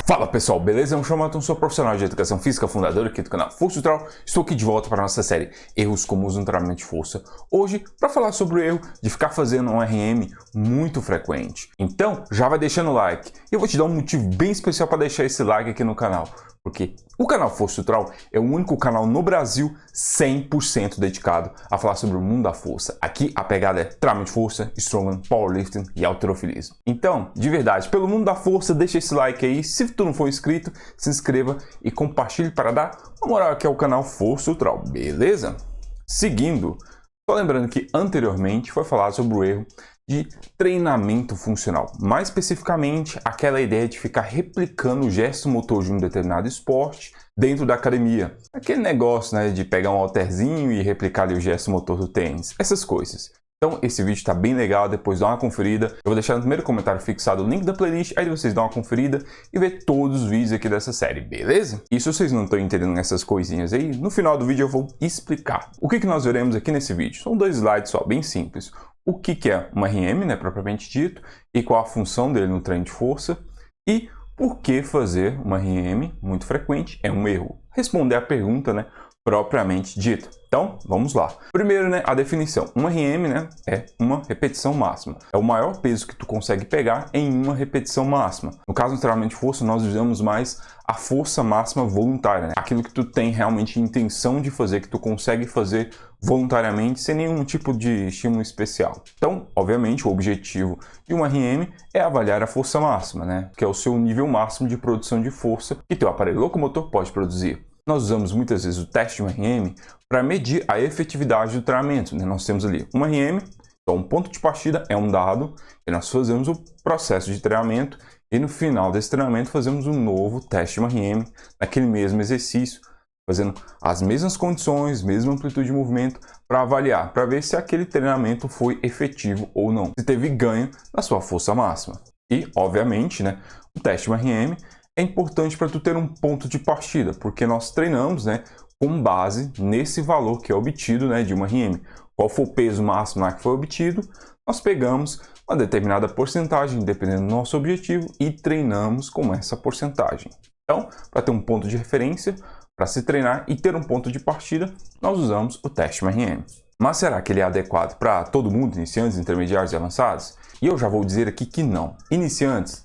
Fala pessoal, beleza? Eu me chamo Matheus, sou profissional de educação física, fundador aqui do canal Força Neutral. Estou aqui de volta para a nossa série Erros Comuns no Treinamento de Força. Hoje, para falar sobre o erro de ficar fazendo um RM muito frequente. Então, já vai deixando o like. Eu vou te dar um motivo bem especial para deixar esse like aqui no canal. Porque o canal Força Neutral é o único canal no Brasil 100% dedicado a falar sobre o mundo da força. Aqui a pegada é treinamento de força, strongman, powerlifting e halterofilismo. Então, de verdade, pelo mundo da força, deixa esse like aí. Se tu não for inscrito, se inscreva e compartilhe para dar uma moral aqui ao canal Força Neutral, beleza? Seguindo, só lembrando que anteriormente foi falado sobre o erro de treinamento funcional. Mais especificamente, aquela ideia de ficar replicando o gesto motor de um determinado esporte dentro da academia. Aquele negócio, né, de pegar um halterzinho e replicar ali o gesto motor do tênis. Essas coisas. Então, esse vídeo está bem legal, depois dá uma conferida. Eu vou deixar no primeiro comentário fixado o link da playlist, aí vocês dão uma conferida e ver todos os vídeos aqui dessa série, beleza? E se vocês não estão entendendo essas coisinhas aí, no final do vídeo eu vou explicar. O que nós veremos aqui nesse vídeo? São dois slides só, bem simples. O que é uma RM, né, propriamente dito, e qual a função dele no treino de força, e por que fazer uma RM muito frequente é um erro. Responder a pergunta, né, propriamente dita. Então, vamos lá. Primeiro, né, a definição. Uma RM, né, é uma repetição máxima. É o maior peso que tu consegue pegar em uma repetição máxima. No caso do treinamento de força, nós usamos mais a força máxima voluntária, né? Aquilo que tu tem realmente intenção de fazer, que tu consegue fazer voluntariamente, sem nenhum tipo de estímulo especial. Então, obviamente, o objetivo de uma RM é avaliar a força máxima, né, que é o seu nível máximo de produção de força que teu aparelho locomotor pode produzir. Nós usamos muitas vezes o teste de uma RM para medir a efetividade do treinamento, né? Nós temos ali uma RM, então um ponto de partida é um dado, e nós fazemos o processo de treinamento, e no final desse treinamento fazemos um novo teste de uma RM, naquele mesmo exercício, fazendo as mesmas condições, mesma amplitude de movimento, para avaliar, para ver se aquele treinamento foi efetivo ou não, se teve ganho na sua força máxima. E, obviamente, né, o teste de uma RM é importante para tu ter um ponto de partida, porque nós treinamos, né, com base nesse valor que é obtido, né, de uma RM. Qual for o peso máximo lá que foi obtido, nós pegamos uma determinada porcentagem, dependendo do nosso objetivo, e treinamos com essa porcentagem. Então, para ter um ponto de referência, para se treinar e ter um ponto de partida, nós usamos o teste RM. Mas será que ele é adequado para todo mundo, iniciantes, intermediários e avançados? E eu já vou dizer aqui que não. Iniciantes,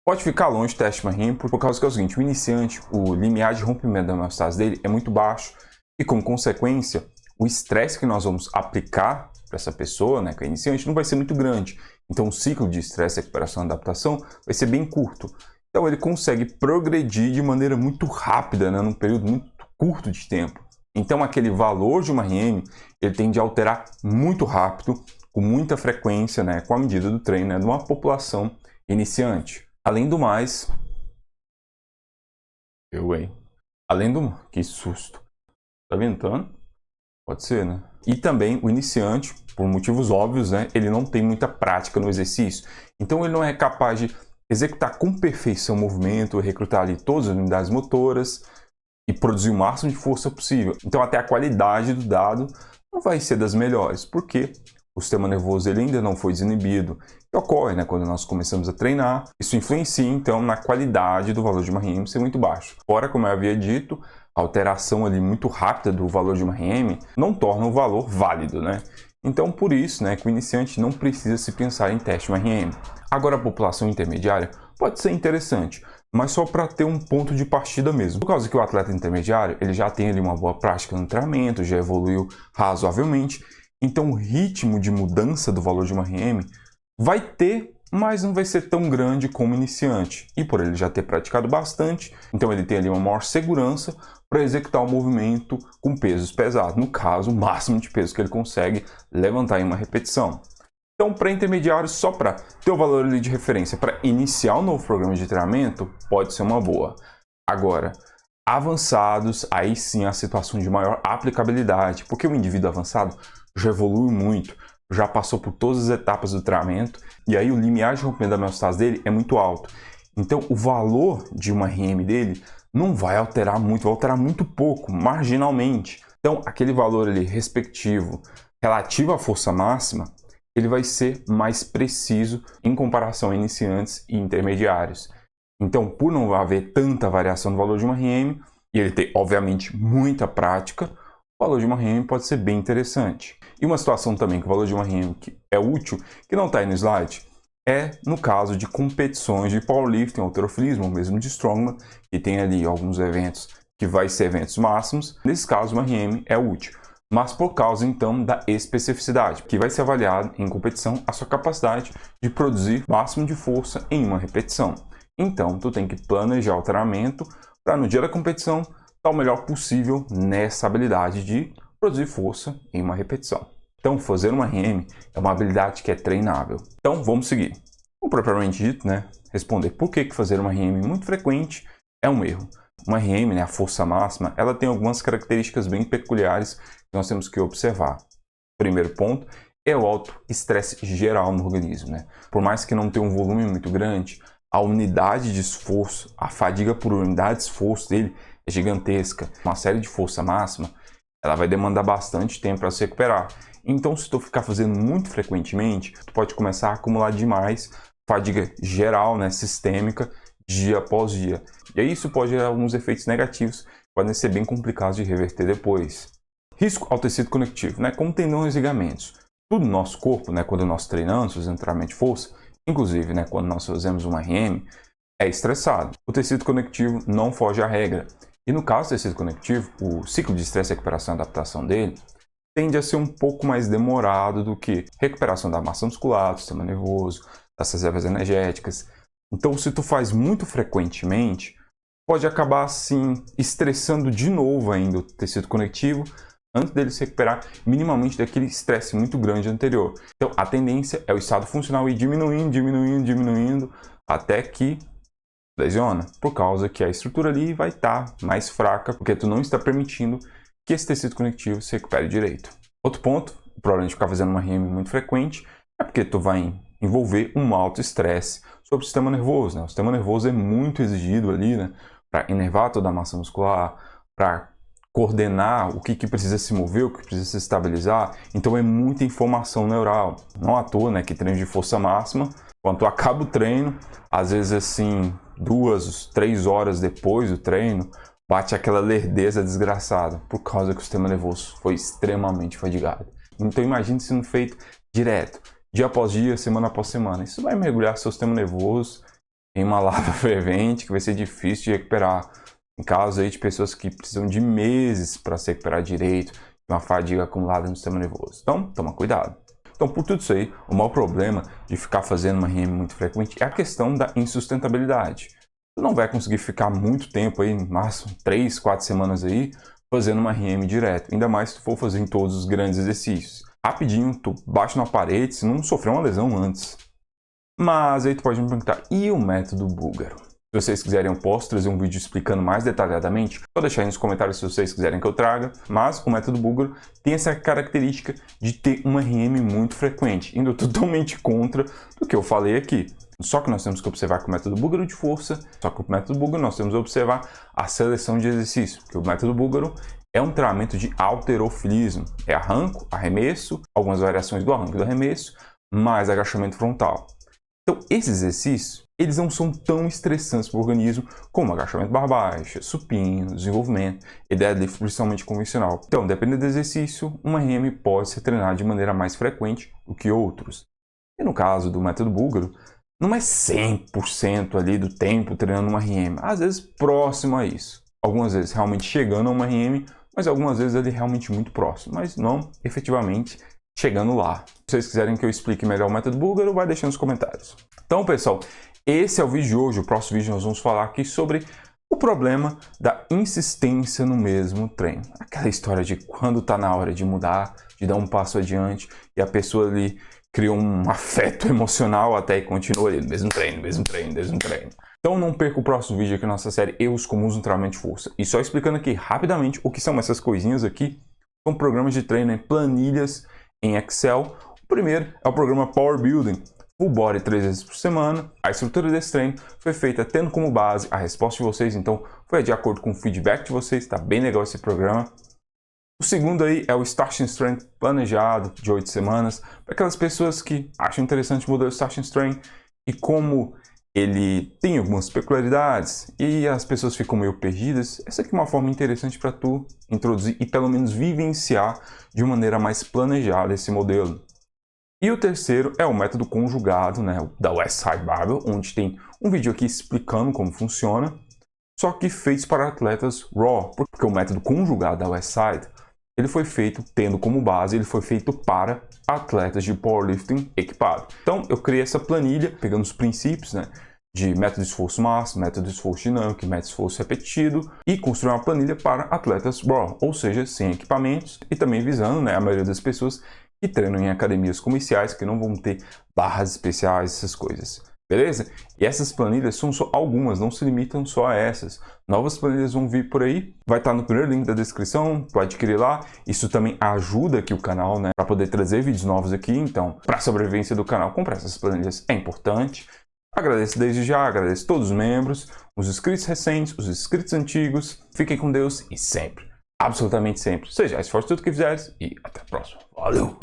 pode ficar longe do teste RM por causa que é o seguinte, o iniciante, o limiar de rompimento da homeostase dele é muito baixo e, como consequência, o estresse que nós vamos aplicar para essa pessoa, né, que é iniciante, não vai ser muito grande. Então, o ciclo de estresse, recuperação e adaptação vai ser bem curto. Então, ele consegue progredir de maneira muito rápida, né, num período muito curto de tempo. Então, aquele valor de uma RM, ele tende a alterar muito rápido, com muita frequência, né, com a medida do treino, né, de uma população iniciante. Além do mais... Que susto. Tá ventando? Pode ser, né? E também o iniciante, por motivos óbvios, né, ele não tem muita prática no exercício. Então, ele não é capaz de executar com perfeição o movimento, recrutar ali todas as unidades motoras e produzir o máximo de força possível. Então, até a qualidade do dado não vai ser das melhores, porque o sistema nervoso ele ainda não foi desinibido. Que ocorre, né, quando nós começamos a treinar. Isso influencia, então, na qualidade do valor de uma RM ser muito baixo. Fora, como eu havia dito, a alteração ali muito rápida do valor de uma RM não torna o valor válido, né? Então, por isso, né, que o iniciante não precisa se pensar em teste de uma RM. Agora, a população intermediária pode ser interessante, mas só para ter um ponto de partida mesmo. Por causa que o atleta intermediário ele já tem ali uma boa prática no treinamento, já evoluiu razoavelmente, então o ritmo de mudança do valor de uma RM vai ter, mas não vai ser tão grande como iniciante. E por ele já ter praticado bastante, então ele tem ali uma maior segurança para executar o movimento com pesos pesados. No caso, o máximo de peso que ele consegue levantar em uma repetição. Então, para intermediários, só para ter o valor ali de referência para iniciar um novo programa de treinamento, pode ser uma boa. Agora, avançados, aí sim a situação de maior aplicabilidade, porque o indivíduo avançado já evolui muito, já passou por todas as etapas do treinamento, e aí o limiar de rompimento da homeostase dele é muito alto. Então, o valor de uma RM dele não vai alterar muito, vai alterar muito pouco, marginalmente. Então, aquele valor ali respectivo, relativo à força máxima, ele vai ser mais preciso em comparação a iniciantes e intermediários. Então, por não haver tanta variação no valor de uma RM, e ele ter, obviamente, muita prática, o valor de uma RM pode ser bem interessante. E uma situação também que o valor de uma RM que é útil, que não está aí no slide, é no caso de competições de powerlifting, halterofilismo, ou mesmo de strongman, que tem ali alguns eventos que vai ser eventos máximos. Nesse caso, uma RM é útil, mas por causa então da especificidade, que vai ser avaliado em competição a sua capacidade de produzir o máximo de força em uma repetição. Então, tu tem que planejar o treinamento para no dia da competição estar o melhor possível nessa habilidade de produzir força em uma repetição. Então, fazer uma RM é uma habilidade que é treinável. Então, vamos seguir. Como propriamente dito, responder por que fazer uma RM muito frequente é um erro. Uma RM, a força máxima, ela tem algumas características bem peculiares que nós temos que observar. Primeiro ponto é o alto estresse geral no organismo. Por mais que não tenha um volume muito grande, a unidade de esforço, a fadiga por unidade de esforço dele é gigantesca. Uma série de força máxima, ela vai demandar bastante tempo para se recuperar. Então, se tu ficar fazendo muito frequentemente, tu pode começar a acumular demais fadiga geral, sistêmica, dia após dia. E aí isso pode gerar alguns efeitos negativos, que podem ser bem complicados de reverter depois. Risco ao tecido conectivo, como tendões e ligamentos. Tudo no nosso corpo, quando nós treinamos, fazendo treinamento de força, inclusive quando nós fazemos uma RM, é estressado. O tecido conectivo não foge à regra. E no caso do tecido conectivo, o ciclo de estresse, recuperação e adaptação dele tende a ser um pouco mais demorado do que recuperação da massa muscular, do sistema nervoso, das reservas energéticas. Então, se tu faz muito frequentemente, pode acabar assim estressando de novo ainda o tecido conectivo antes dele se recuperar minimamente daquele estresse muito grande anterior. Então, a tendência é o estado funcional ir diminuindo, até que lesiona, por causa que a estrutura ali vai estar mais fraca, porque tu não está permitindo que esse tecido conectivo se recupere direito. Outro ponto, o problema de ficar fazendo uma RM muito frequente, é porque tu vai envolver um alto estresse sobre o sistema nervoso. O sistema nervoso é muito exigido ali, para inervar toda a massa muscular, para coordenar o que precisa se mover, o que precisa se estabilizar. Então é muita informação neural. Não à toa, que treino de força máxima, quando tu acaba o treino, às vezes assim, 2, 3 horas depois do treino, bate aquela lerdeza desgraçada, por causa que o sistema nervoso foi extremamente fadigado. Então imagine sendo feito direto, dia após dia, semana após semana. Isso vai mergulhar seu sistema nervoso em uma lava fervente que vai ser difícil de recuperar. Em caso aí de pessoas que precisam de meses para se recuperar direito, de uma fadiga acumulada no sistema nervoso. Então, toma cuidado. Então, por tudo isso aí, o maior problema de ficar fazendo uma RM muito frequente é a questão da insustentabilidade. Tu não vai conseguir ficar muito tempo aí, no máximo 3, 4 semanas aí, fazendo uma RM direto. Ainda mais se tu for fazer em todos os grandes exercícios. Rapidinho, tu bate na parede, se não sofreu uma lesão antes. Mas aí tu pode me perguntar, e o método búlgaro? Se vocês quiserem, eu posso trazer um vídeo explicando mais detalhadamente. Vou deixar aí nos comentários se vocês quiserem que eu traga. Mas o método búlgaro tem essa característica de ter uma RM muito frequente, indo totalmente contra do que eu falei aqui. Só que nós temos que observar que o método búlgaro de força, só que o método búlgaro nós temos que observar a seleção de exercício, porque o método búlgaro é um treinamento de halterofilismo. É arranco, arremesso, algumas variações do arranco e do arremesso, mais agachamento frontal. Então, esses exercícios, eles não são tão estressantes para o organismo como agachamento barra baixa, supino, desenvolvimento e deadlift principalmente convencional. Então, dependendo do exercício, uma RM pode ser treinada de maneira mais frequente do que outros. E no caso do método búlgaro, não é 100% ali do tempo treinando uma RM, às vezes próximo a isso. Algumas vezes realmente chegando a uma RM, mas algumas vezes ali realmente muito próximo, mas não efetivamente chegando lá. Se vocês quiserem que eu explique melhor o método búlgaro, vai deixando nos comentários. Então, pessoal, esse é o vídeo de hoje. O próximo vídeo nós vamos falar aqui sobre o problema da insistência no mesmo treino. Aquela história de quando está na hora de mudar, de dar um passo adiante, e a pessoa ali cria um afeto emocional até e continua ali, mesmo treino. Então não perca o próximo vídeo aqui na nossa série Erros Comuns no Treinamento de Força. E só explicando aqui rapidamente o que são essas coisinhas aqui, são programas de treino em planilhas em Excel. O primeiro é o programa Power Building, full body 3 vezes por semana. A estrutura desse treino foi feita tendo como base a resposta de vocês, então foi de acordo com o feedback de vocês, tá bem legal esse programa. O segundo aí é o Starting Strength planejado de 8 semanas, para aquelas pessoas que acham interessante o modelo Starting Strength e como ele tem algumas peculiaridades e as pessoas ficam meio perdidas. Essa aqui é uma forma interessante para tu introduzir e pelo menos vivenciar de maneira mais planejada esse modelo. E o terceiro é o método conjugado, né, da Westside Barbell, onde tem um vídeo aqui explicando como funciona, só que feito para atletas raw, porque o método conjugado da Westside, ele foi feito tendo como base, ele foi feito para atletas de powerlifting equipado. Então eu criei essa planilha pegando os princípios, né, de método de esforço máximo, método de esforço dinâmico e método de esforço repetido e construir uma planilha para atletas raw, ou seja, sem equipamentos e também visando, né, a maioria das pessoas que treinam em academias comerciais que não vão ter barras especiais, essas coisas. Beleza? E essas planilhas são só algumas, não se limitam só a essas. Novas planilhas vão vir por aí, vai estar no primeiro link da descrição, tu adquirir lá. Isso também ajuda aqui o canal, né, para poder trazer vídeos novos aqui. Então, para a sobrevivência do canal, comprar essas planilhas é importante. Agradeço desde já, agradeço todos os membros, os inscritos recentes, os inscritos antigos. Fiquem com Deus e sempre, absolutamente sempre, seja esforço tudo que fizeres e até a próxima. Valeu!